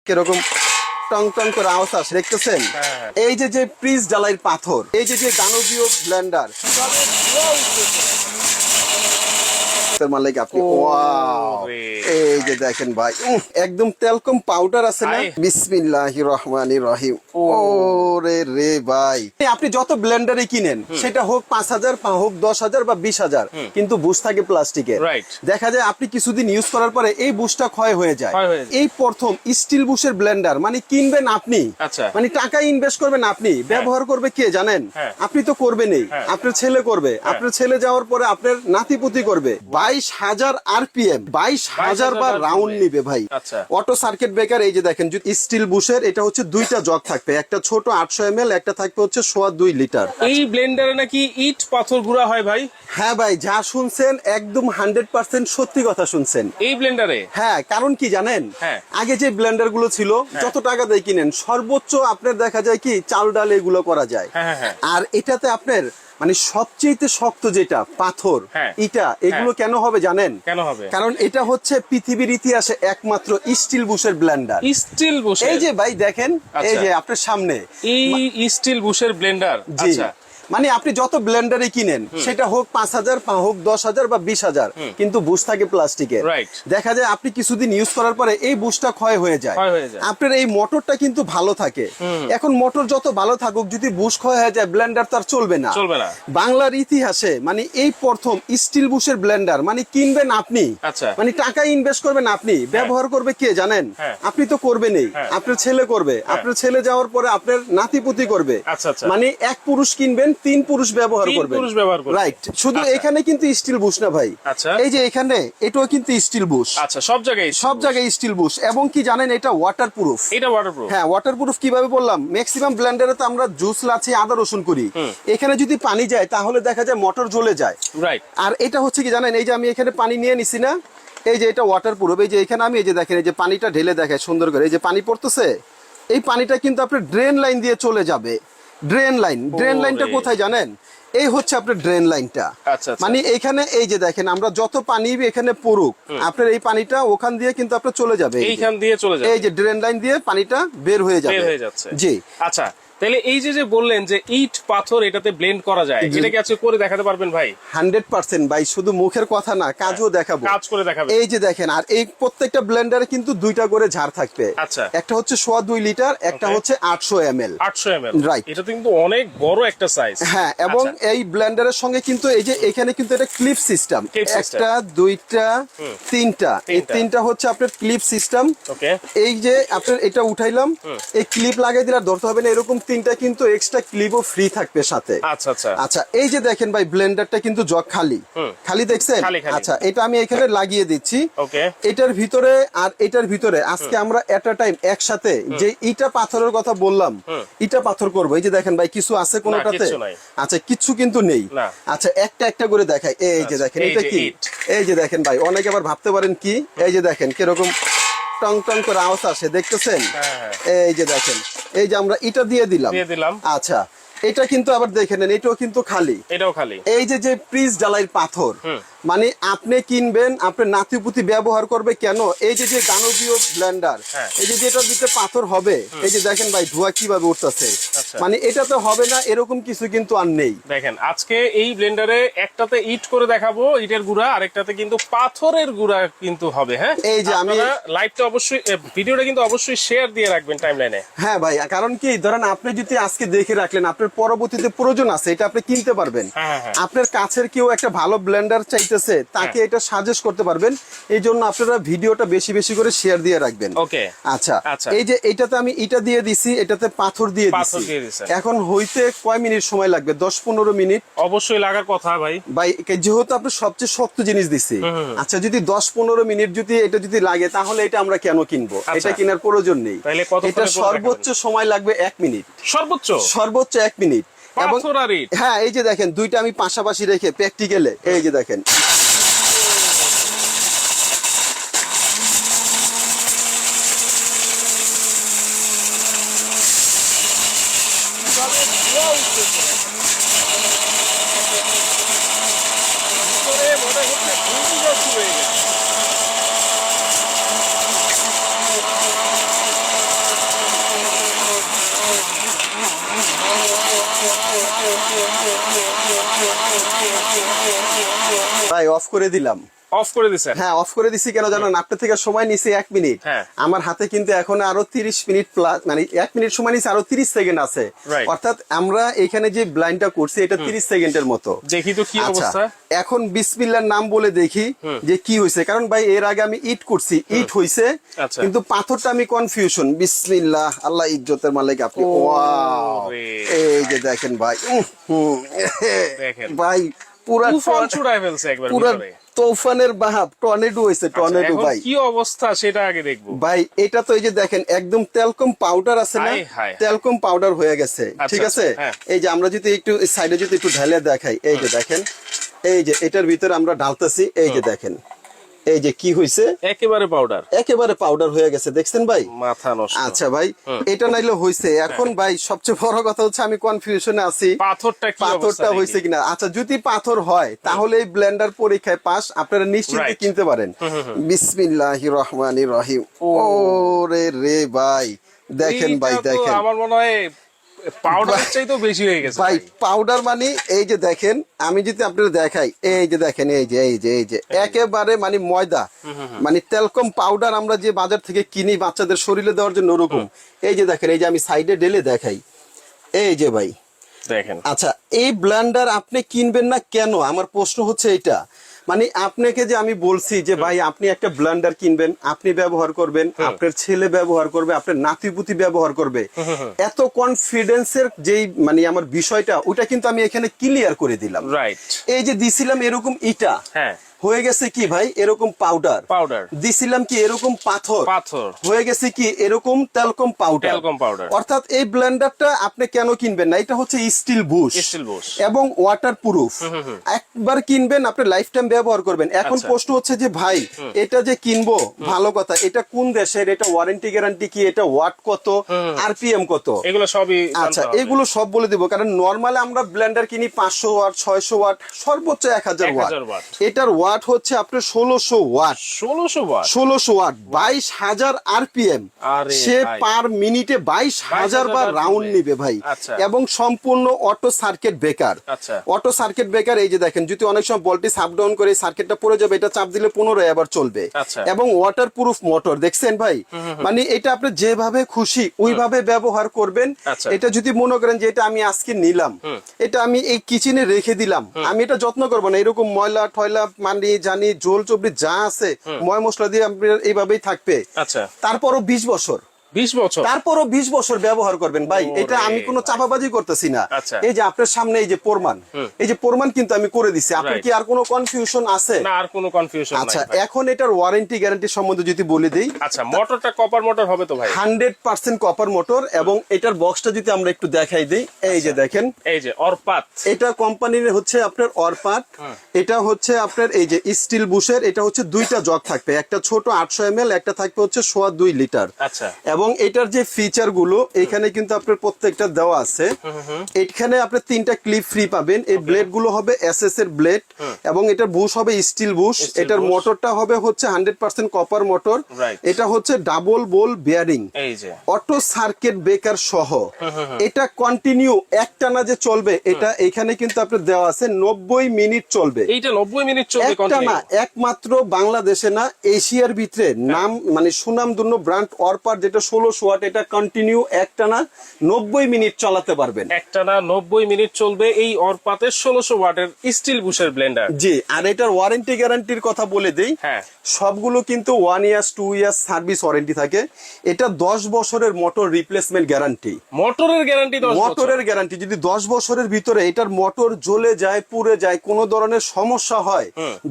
কিরকম টং টং করে আওয়াজ আসে দেখতেছেন। এই যে প্রিজ ডালাইয়ের পাথর, এই যে দানবীয় ব্লেন্ডার মালিক আপনি, এই যে দেখেন ভাই একদম তেলকম পাউডার আছে না। বিসমিল্লাহির রহমানির রহিম। ওরে রে ভাই, আপনি যত ব্লেন্ডারই কিনেন সেটা হোক 5,000 হোক 10,000 বা 20,000, কিন্তু বুশ থাকে প্লাস্টিকের। দেখা যায় আপনি কিছুদিন ইউজ করার পরে এই বুশটা ক্ষয় হয়ে যায়। এই প্রথম স্টিল বুশের ব্লেন্ডার মানে কিনবেন আপনি, মানে টাকা ইনভেস্ট করবেন আপনি, ব্যবহার করবে কে জানেন? আপনি তো করবেনই, আপনার ছেলে করবে, আপনার ছেলে যাওয়ার পরে আপনার নাতিপুতি করবে। 22,000 RPM, 22,000 বার রাউন্ড নিবে ভাই। Auto circuit breaker. এই যে দেখেন স্টিল বুশের, এটা হচ্ছে দুইটা জগ থাকবে, একটা ছোট 800 ml, একটা থাকবে হচ্ছে 2.25 লিটার। এই ব্লেন্ডারে নাকি ইট পাথর গুঁড়া হয় ভাই? হ্যাঁ ভাই, যা শুনছেন একদম 100% সত্যি কথা শুনছেন। এই ব্লেন্ডারে হ্যাঁ, কারণ কি জানেন? আগে যে ব্লেন্ডার গুলো ছিল যত টাকা দিয়ে কিনেন সর্বোচ্চ আপনার দেখা যায় কি চাল ডাল এগুলো করা যায়। আর এটাতে আপনার মানে সবচেয়ে শক্ত যেটা পাথর, ইটা, এগুলো কেন হবে জানেন? কেন হবে? কারণ এটা হচ্ছে পৃথিবীর ইতিহাসে একমাত্র স্টিল বুশের ব্লেন্ডার। Still Bush? এই যে ভাই দেখেন, এই যে আপনার সামনে এই স্টিল বুশের ব্লেন্ডার। আচ্ছা, মানে আপনি যত ব্লেন্ডারই কিনেন সেটা হোক 5,000 হোক 10,000 বা 20,000, কিন্তু বুশ থাকে প্লাস্টিকের। দেখা যায় আপনি কিছুদিন ইউজ করার পরে এই বুশটা ক্ষয় হয়ে যায়। আপনার এই মোটরটা কিন্তু ভালো থাকে। এখন মোটর যত ভালো থাকুক, যদি বুশ ক্ষয় হয়ে যায় ব্লেন্ডার তো আর চলবে না। বাংলার ইতিহাসে মানে এই প্রথম স্টিল বুশের ব্লেন্ডার মানে কিনবেন আপনি, মানে টাকা ইনভেস্ট করবেন আপনি, ব্যবহার করবে কে জানেন? আপনি তো করবেনই, আপনার ছেলে করবে, আপনার ছেলে যাওয়ার পরে আপনার নাতিপুতি করবে। মানে এক পুরুষ কিনবেন, 3 পুরুষ ব্যবহার করবেন। রাইট। শুধু এখানে কিন্তু স্টিল বুশ না ভাই, এই যে এখানে এটাও কিন্তু স্টিল বুশ। আচ্ছা, সব জায়গায় স্টিল বুশ। এবং কি জানেন, এটা ওয়াটারপ্রুফ। এটা ওয়াটারপ্রুফ? হ্যাঁ, ওয়াটারপ্রুফ কিভাবে বললাম, ম্যাক্সিমাম ব্লেন্ডারে তো আমরা জুস লাচ্ছি আদা রসুন করি, এখানে যদি পানি যায় তাহলে দেখা যায় মোটর জ্বলে যায়। রাইট। আর এটা হচ্ছে কি জানেন, এই যে আমি এখানে পানি নিয়ে নিছি না, এই যে এটা ওয়াটারপ্রুফ। এই যে এখানে আমি এই যে দেখেন, এই যে পানিটা ঢেলে দেখায় সুন্দর করে, এই যে পানি পড়তেছে, এই পানিটা কিন্তু আপনার ড্রেন লাইন দিয়ে চলে যাবে। ড্রেন লাইনটা কোথায় জানেন? এই হচ্ছে আপনার ড্রেন লাইনটা। মানে এইখানে এই যে দেখেন, আমরা যত পানি এখানে পড়ুক, আপনার এই পানিটা ওখান দিয়ে কিন্তু আপনার চলে যাবে, এইখান দিয়ে চলে যাবে, এই যে ড্রেন লাইন দিয়ে পানিটা বের হয়ে যাবে। জি। আচ্ছা, তাহলে এই যে বললেন যে ইট পাথর এটাতে ব্লেন্ড করা যায়, এটা কি আজকে করে দেখাতে পারবেন ভাই? 100% ভাই, শুধু মুখের কথা না, কাজও দেখাবো, কাজ করে দেখাবো। এই যে দেখেন, আর এই প্রত্যেকটা ব্লেন্ডারে কিন্তু দুইটা করে ঝাড় থাকবে। আচ্ছা, একটা হচ্ছে 2.25 লিটার, একটা হচ্ছে 800 ml। 800 ml, right. এটা কিন্তু অনেক বড় একটা সাইজ। হ্যাঁ, এবং এই ব্লেন্ডারের সঙ্গে কিন্তু এই যে এখানে কিন্তু এটা ক্লিপ সিস্টেম, একটা দুইটা তিনটা, এই তিনটা হচ্ছে আপনার ক্লিপ সিস্টেম। এই যে আপনার এটা উঠাইলাম, এই ক্লিপ লাগাই দিলে আর ধরতে হবে না, এরকম তিনটা কিন্তু এক্সট্রা ক্লিপও ফ্রি থাকবে সাথে। আচ্ছা, এই যে দেখেন ভাই, ব্লেন্ডারটা কিন্তু জগ খালি দেখছেন? আচ্ছা, এটা আমি এখানে লাগিয়ে দিচ্ছি। এটার ভিতরে আর এটার ভিতরে আজকে আমরা এট আ টাইম একসাথে যে ইটা পাথরের কথা বললাম, ইটা পাথর করবো। এই যে দেখেন ভাই, কিছু আছে কোনোটাতে? আচ্ছা, কিছু কিন্তু নেই। আচ্ছা, একটা একটা করে দেখাই। এই যে দেখেন, এটা কি? এই যে দেখেন ভাই, অনেকে আবার ভাবতে পারেন কি, এই যে দেখেন কিরকম টং টং করে আওয়াজ আসে দেখতেছেন। এই যে দেখেন, এই যে আমরা ইটা দিয়ে দিলাম। আচ্ছা, এটা কিন্তু আবার দেখে নেন, এটাও কিন্তু খালি। এই যে প্রিজ ডালাইয়ের পাথর মানে আপনি কিনবেন, আপনার নাতিপুতি ব্যবহার করবে কেন? এই যে দানবীয় ব্লেন্ডার, এই যে যেটা দিতে পাথর হবে, এই যে দেখেন ভাই ধোঁয়া কিভাবে উঠতেছে, মানে এটা তো হবে না, এরকম কিছু কিন্তু আর নেই। দেখেন, আজকে এই ব্লেন্ডারে একটাতে ইট করে দেখাবো, ইটের গুঁড়া, আরেকটাতে কিন্তু পাথরের গুঁড়া কিন্তু হবে। হ্যাঁ, এই যে আমি লাইভটা অবশ্যই, ভিডিওটা কিন্তু অবশ্যই শেয়ার দিয়ে রাখবেন টাইমলাইনে। হ্যাঁ ভাই, কারণ কি ধরেন আপনি যদি আজকে দেখে রাখলেন, আপনার পরবর্তীতে প্রয়োজন আছে, এটা আপনি কিনতে পারবেন। আপনার কাছের কেউ একটা ভালো ব্লেন্ডার চাইতেছে, তাকে এটা সাজেস্ট করতে পারবেন। এই জন্য আপনারা ভিডিওটা বেশি বেশি করে শেয়ার দিয়ে রাখবেন। আচ্ছা, এই যে এটাতে আমি ইটা দিয়ে দিছি, এটাতে পাথর দিয়ে দিছি। এখন হইতে কয় মিনিট সময় লাগবে? 10-15 মিনিট অবশ্যই লাগার কথা ভাই। যেহেতু আপনি সবচেয়ে শক্ত জিনিস দিছি, আচ্ছা, যদি 10-15 মিনিট যদি এটা যদি লাগে, তাহলে এটা আমরা কেন কিনবো? এটা কেনার প্রয়োজন নেই। এটা সর্বোচ্চ সময় লাগবে 1 মিনিট, সর্বোচ্চ 1 মিনিট। এবং হ্যাঁ, এই যে দেখেন, দুইটা আমি পাশাপাশি রেখে প্র্যাকটিক্যালে, এই যে দেখেন, অফ করে দিলাম। অফ করে দিছেন? হ্যাঁ, অফ করে দিছি কেন জানেন? আপনার থেকে সময় নিছি 1 মিনিট, আমার হাতে কিন্তু এখন আরো 30 মিনিট প্লাস, মানে 1 মিনিট সময় নিছি, আরো 30 সেকেন্ড আছে। অর্থাৎ আমরা এখানে যে ব্লাইন্ডটা করছি এটা 30 সেকেন্ডের মতো। দেখি তো কি অবস্থা। এখন বিসমিল্লাহর নাম বলে দেখি যে কি হয়েছে, কারণ ভাই এর আগে আমি ইট করছি, ইট হয়েছে, কিন্তু পাথরটা আমি কনফিউশন। বিসমিল্লাহ, আল্লাহ ইজ্জতের মালিক আপনি। ওয়াও, এই যে দেখেন ভাই, দেখেন ভাই পুরা তুফান ছুড়ায় ফেলছে একবার ভিতরে, তুফানের বাহাব, টর্নেডো হয়েছে, টর্নেডো। ভাই কি অবস্থা সেটা আগে দেখবো ভাই। এটা তো এই যে দেখেন একদম তেলকম পাউডার আছে না, তেলকম পাউডার হয়ে গেছে, ঠিক আছে। এই যে আমরা যদি একটু সাইডে যদি একটু ঢালে দেখাই, এই যে দেখেন, এই যে এটার ভিতরে আমরা ঢালতেছি, এই যে দেখেন, এই যে কি হইছে, একেবারে পাউডার, একেবারে পাউডার হয়ে গেছে, দেখছেন ভাই? মাথা নষ্ট। আচ্ছা ভাই, এটা নাইলে হইছে। এখন ভাই সবচেয়ে বড় কথা হচ্ছে আমি কনফিউশনে আছি, পাথরটা হইছে কিনা। আচ্ছা, যদি পাথর হয় তাহলে এই ব্লেন্ডার পরীক্ষায় পাস, আপনারা নিশ্চিন্তে কিনতে পারেন। বিসমিল্লাহির রহমানির রহিম। ওরে রে ভাই, দেখেন ভাই, দেখেন আমার মনে হয় পাউডারের চাইতেও বেশি হয়ে গেছে ভাই। পাউডার মানে এই যে দেখেন, আমি যদি আপনাদের দেখাই, এই যে দেখেন, এই যে এই যে এই যে একেবারে মানে ময়দা, মানে তেলকম পাউডার আমরা যে বাজার থেকে কিনি বাচ্চাদের শরীরে দেওয়ার জন্য, ওরকম। এই যে দেখেন, এই যে আমি সাইডে ঢেলে দেখাই, এই যে ভাই দেখেন। আচ্ছা, এই ব্লেন্ডার আপনি কিনবেন না কেন, আমার প্রশ্ন হচ্ছে এটা। মানে আপনাকে যে আমি বলছি যে ভাই আপনি একটা ব্লেন্ডার কিনবেন, আপনি ব্যবহার করবেন, আপনার ছেলে ব্যবহার করবে, আপনার নাতিপুতি ব্যবহার করবে, এত কনফিডেন্সের যেই মানে আমার বিষয়টা, ওটা কিন্তু আমি এখানে ক্লিয়ার করে দিলাম। রাইট, এই যে দিছিলাম এরকম ইটা, হয়ে গেছে কি ভাই এরকম পাউডার, দিছিলাম কি এরকম পাথর, হয়ে গেছে কি এরকম তেলকম পাউডার। অর্থাৎ এই ব্লেন্ডারটা আপনি কেন কিনবেন না, এটা হচ্ছে স্টিল বুশ এবং ওয়াটার প্রুফ। একবার কিনবেন, আপনি লাইফ টাইম ব্যবহার করবেন। এখন প্রশ্ন হচ্ছে যে ভাই এটা যে কিনবো, ভালো কথা, এটা কোন দেশের, এটা ওয়ারেন্টি গ্যারান্টি কি, এটা ওয়াট কত, আরপিএম কত, এগুলো সবই। আচ্ছা, এগুলো সব বলে দিব, কারণ নরমালি আমরা ব্লেন্ডার কিনি 500 ওয়াট, 600 ওয়াট, সর্বোচ্চ 1000 ওয়াট। এটার ওয়াট হচ্ছে আপনার 1600 ওয়াট, 1600 ওয়াট, 22,000 আরপিএম। সে পার মিনিটে 22,000 বার রাউন্ড নিবে ভাই, এবং সম্পূর্ণ auto circuit breaker. Auto circuit breaker, এই যে দেখেন, যদি অনেক সময় ভোল্টেজ আপ ডাউন করে সার্কিটটা পড়ে যাবে, এটা চাপ দিলে পুনরায় আবার চলবে, এবং ওয়াটার প্রুফ মোটর। দেখছেন ভাই, মানে এটা আপনি যেভাবে খুশি ওইভাবে ব্যবহার করবেন। এটা যদি মনে করেন যে এটা আমি আজকে নিলাম, এটা আমি এই কিচেনে রেখে দিলাম, আমি এটা যত্ন করবো না, এরকম ময়লা টয়লা মানে জানি জোল চবড়ি যা আছে ময় মশলা দিয়ে এইভাবেই থাকবে। তারপরও 20 বছর, 20 বছর, তারপরও 20 বছর ব্যবহার করবেন ভাই। এটা আমি কোনো চাপাবাজি করতেছি না। এই যে আপনার সামনে এই যে প্রমাণ, এই যে প্রমাণ কিন্তু আমি করে দিছি। আপনার কি আর কোনো কনফিউশন আছে? না, আর কোনো কনফিউশন নাই। আচ্ছা, এখন এটার ওয়ারেন্টি গ্যারান্টি সম্বন্ধে যদি বলে দেই। আচ্ছা, মোটরটা কপার মোটর হবে তো ভাই? 100% কপার মোটর, এবং এটার বক্সটা যদি আমরা একটু দেখাই দেই, এই যে দেখেন, এই যে অরপাত, এটা কোম্পানির হচ্ছে আপনার অরপাত। এটা হচ্ছে আপনার এই যে স্টিল বুশের, এটা হচ্ছে দুইটা জগ থাকবে, একটা ছোট 800 ml, একটা থাকবে হচ্ছে 2.5 লিটার। আচ্ছা, এবং এটার যে ফিচার গুলো এখানে কিন্তু আপনার প্রত্যেকটা দেওয়া আছে। এখানে আপনি 3টা ক্লিপ ফ্রি পাবেন। এই ব্লেড গুলো হবে এসএস এর ব্লেড, এবং এটার বুশ হবে স্টিল বুশ। এটার মোটরটা হবে হচ্ছে 100% কপার মোটর। এটা হচ্ছে ডাবল বোল বিয়ারিং, অটো সার্কিট ব্রেকার সহ। এটা কন্টিনিউ একটানা যে চলবে, এটা এখানে কিন্তু আপনার দেওয়া আছে 90 মিনিট চলবে। এইটা 90 মিনিট চলবে একটানা, একমাত্র বাংলাদেশে না এশিয়ার ভিতরে নাম মানে সুনামধন্য ব্র্যান্ড অরপার, যেটা 1600 ওয়াট, এটা কন্টিনিউ একটানা 90 মিনিট চালাতে পারবেন। একটানা 90 মিনিট চলবে এই অরপাতের 1600 ওয়াটের স্টিল বুশের ব্লেন্ডার। জি, আর এটার ওয়ারেন্টি গ্যারান্টির কথা বলে দেই। সবগুলো কিন্তু 1 ইয়ার্স 2 ইয়ার্স সার্ভিস ওয়ারেন্টি থাকে। এটা 10 বছরের মোটর রিপ্লেসমেন্ট গ্যারান্টি। মোটরের গ্যারান্টি 10 বছর? মোটরের গ্যারান্টি। যদি 10 বছরের ভিতরে এটার মোটর জ্বলে যায়, পুড়ে যায়, কোনো ধরনের সমস্যা হয়,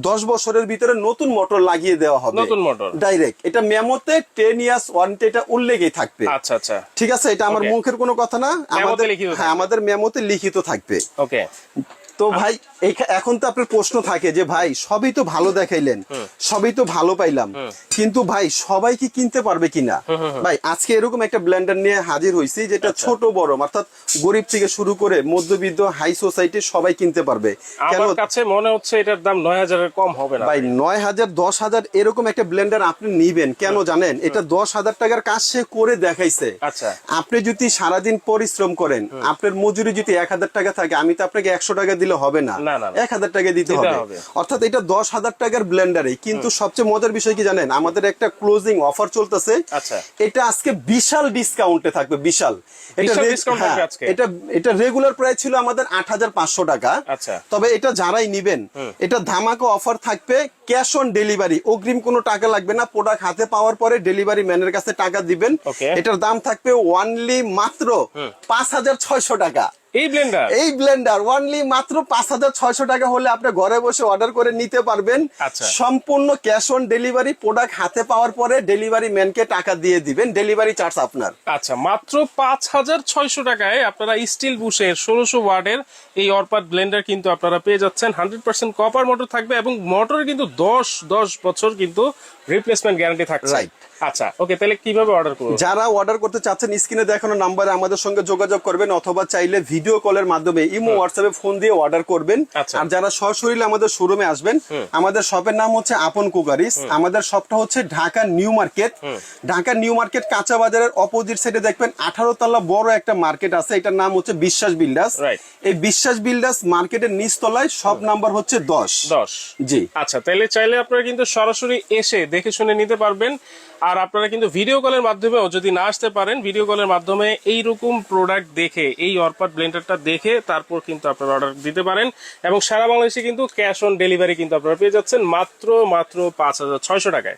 10 বছরের ভিতরে নতুন মোটর লাগিয়ে দেওয়া হবে, নতুন মোটর ডাইরেক্ট। এটা মেমোতে 10 ইয়ার্স ওয়ারেন্টি এটা উল্লেখই থাকবে। আচ্ছা আচ্ছা, ঠিক আছে, এটা আমার মুখের কোনো কথা না, আমাদের মেমোতে লিখিত থাকবে। ওকে। তো ভাই এখন তো আপনার প্রশ্ন থাকে যে ভাই সবই তো ভালো দেখাইলেন, সবই তো ভালো পাইলাম, কিন্তু ভাই সবাই কি কিনতে পারবে কিনা? ভাই আজকে এরকম একটা ব্লেন্ডার নিয়ে হাজির হয়েছি, যেটা ছোট বড় অর্থাৎ গরিব থেকে শুরু করে মধ্যবিত্ত হাই সোসাইটি সবাই কিনতে পারবে। আমার কাছে মনে হচ্ছে এটার দাম 9000 এর কম হবে না ভাই। 9000 10,000 এরকম একটা ব্লেন্ডার আপনি নিবেন কেন জানেন? এটা 10,000 টাকার কাজ সে করে দেখাইছে। আচ্ছা, আপনি যদি সারাদিন পরিশ্রম করেন, আপনার মজুরি যদি 1000 টাকা থাকে, আমি তো আপনাকে 100 টাকা দিলে হবে না, না, না, না। 1000 টাকা দিতে হবে। অর্থাৎ এটা 10,000 টাকার ব্লেন্ডারে, কিন্তু সবচেয়ে মজার বিষয় কি জানেন, আমাদের একটা ক্লোজিং অফার চলতেছে। আচ্ছা, এটা আজকে বিশাল ডিসকাউন্টে থাকবে, বিশাল। এটা রেগুলার প্রাইস ছিল আমাদের 8,500 টাকা। আচ্ছা, তবে এটা যারাই নিবেন, এটা ধামাকা অফার থাকবে, ক্যাশ অন ডেলিভারি, অগ্রিম কোনো টাকা লাগবে না। প্রোডাক্ট হাতে পাওয়ার পরে ডেলিভারি ম্যানের কাছে টাকা দিবেন। এটার দাম থাকবে অনলি মাত্র 5,600 টাকা। এই ব্লেন্ডার অনলি মাত্র 5,600 টাকা হলে আপনি ঘরে বসে অর্ডার করে নিতে পারবেন। সম্পূর্ণ ক্যাশ অন ডেলিভারি, প্রোডাক্ট হাতে পাওয়ার পরে ডেলিভারি ম্যানকে টাকা দিয়ে দিবেন, ডেলিভারি চার্জ আপনার। আচ্ছা, মাত্র 5,600 টাকায় আপনারা স্টিল বুশের 1600 ওয়াটের এই অরপাট ব্লেন্ডার কিন্তু আপনারা পেয়ে যাচ্ছেন। 100% কপার মোটর থাকবে এবং মোটরে কিন্তু 10 বছর কিন্তু রিপ্লেসমেন্ট গ্যারান্টি থাকছে। আচ্ছা, ওকে, তাহলে কিভাবে অর্ডার করব? যারা অর্ডার করতে চাচ্ছেন স্ক্রিনে দেখানো নাম্বারে আমাদের সঙ্গে যোগাযোগ করবেন, অথবা চাইলে ভিডিও কলের মাধ্যমে ইমো হোয়াটসঅ্যাপে ফোন দিয়ে অর্ডার করবেন। আর যারা সরাসরি আমাদের শোরুমে আসবেন, আমাদের শপের নাম হচ্ছে আপন কুকারিস। আমাদের শপটা হচ্ছে Dhaka new market. Dhaka new market কাঁচা বাজারের অপোজিট সাইডে দেখবেন 18 তলা বড় একটা মার্কেট আছে, এটার নাম হচ্ছে বিশ্বাস বিল্ডার্স। এই বিশ্বাস বিল্ডার্স মার্কেটের নিচতলায় শপ নাম্বার হচ্ছে 10। জি, আচ্ছা, তাহলে চাইলে আপনারা কিন্তু সরাসরি এসে দেখে শুনে নিতে পারবেন। আর আপনারা কিন্তু ভিডিও কলের মাধ্যমেও যদি না আসতে পারেন, ভিডিও কলের মাধ্যমে এইরকম প্রোডাক্ট দেখে, এই অরপাট ব্লেন্ডারটা দেখে তারপর কিন্তু আপনারা অর্ডার দিতে পারেন। এবং সারা বাংলাদেশে কিন্তু ক্যাশ অন ডেলিভারি কিন্তু আপনারা পেয়ে যাচ্ছেন মাত্র 5,600 টাকায়।